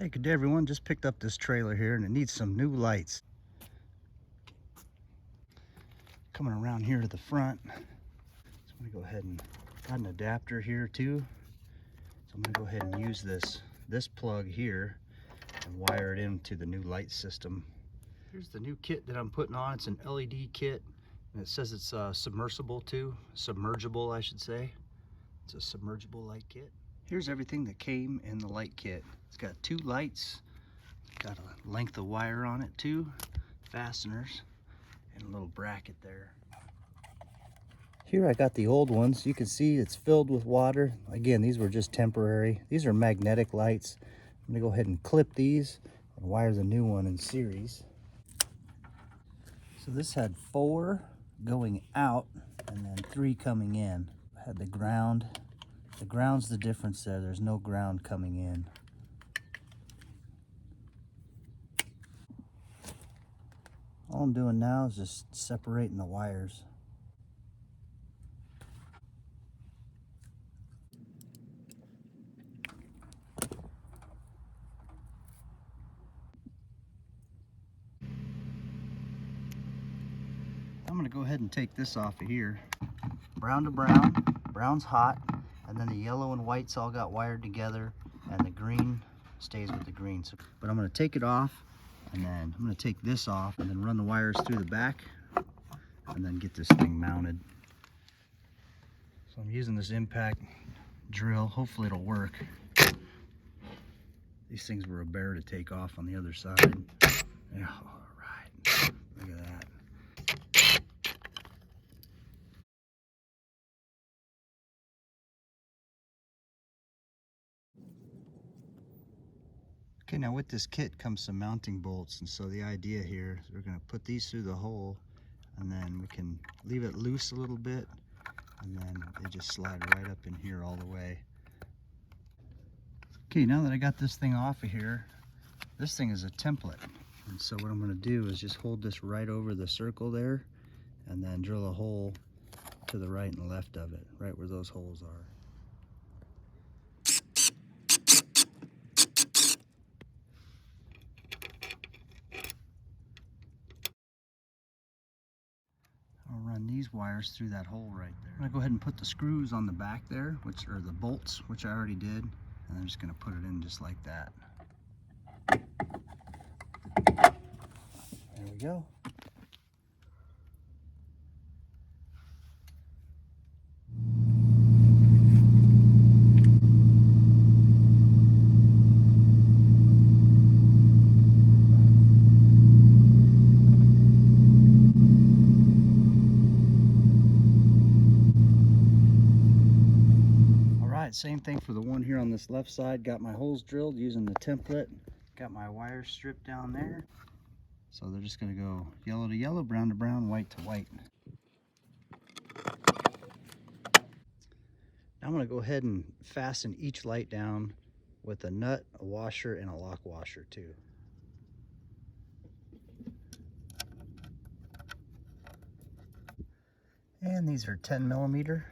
Hey, good day everyone. Just picked up this trailer here and it needs some new lights. Coming around here to the front. So I'm gonna go ahead and got an adapter here too. So I'm gonna go ahead and use this plug here and wire it into the new light system. Here's the new kit that I'm putting on. It's an LED kit and it says it's submersible too. Submergible, I should say. It's a submergible light kit. Here's everything that came in the light kit. It's got 2 lights, got a length of wire on it too, fasteners, and a little bracket there. Here I got the old ones. You can see it's filled with water. Again, these were just temporary. These are magnetic lights. I'm gonna go ahead and clip these and wire the new one in series. So this had 4 going out and then 3 coming in. I had the ground. The ground's the difference there. There's no ground coming in. All I'm doing now is just separating the wires. I'm gonna go ahead and take this off of here. Brown to brown. Brown's hot, and then the yellow and white's all got wired together, and the green stays with the green. So, but I'm gonna take it off, and then I'm gonna take this off, and then run the wires through the back, and then get this thing mounted. So I'm using this impact drill. Hopefully it'll work. These things were a bear to take off on the other side. Yeah, all right. Look at that. Okay, now with this kit comes some mounting bolts, and so the idea here is we're going to put these through the hole, and then we can leave it loose a little bit, and then they just slide right up in here all the way. Okay, now that I got this thing off of here, this thing is a template, and so what I'm going to do is just hold this right over the circle there, and then drill a hole to the right and left of it, right where those holes are. I'll run these wires through that hole right there. I'm gonna go ahead and put the screws on the back there, which are the bolts, which I already did, and I'm just gonna put it in just like that. There we go. Same thing for the one here on this left side. Got my holes drilled using the template. Got my wire stripped down there. So they're just going to go yellow to yellow, brown to brown, white to white. Now I'm going to go ahead and fasten each light down with a nut, a washer, and a lock washer too. And these are 10 millimeter.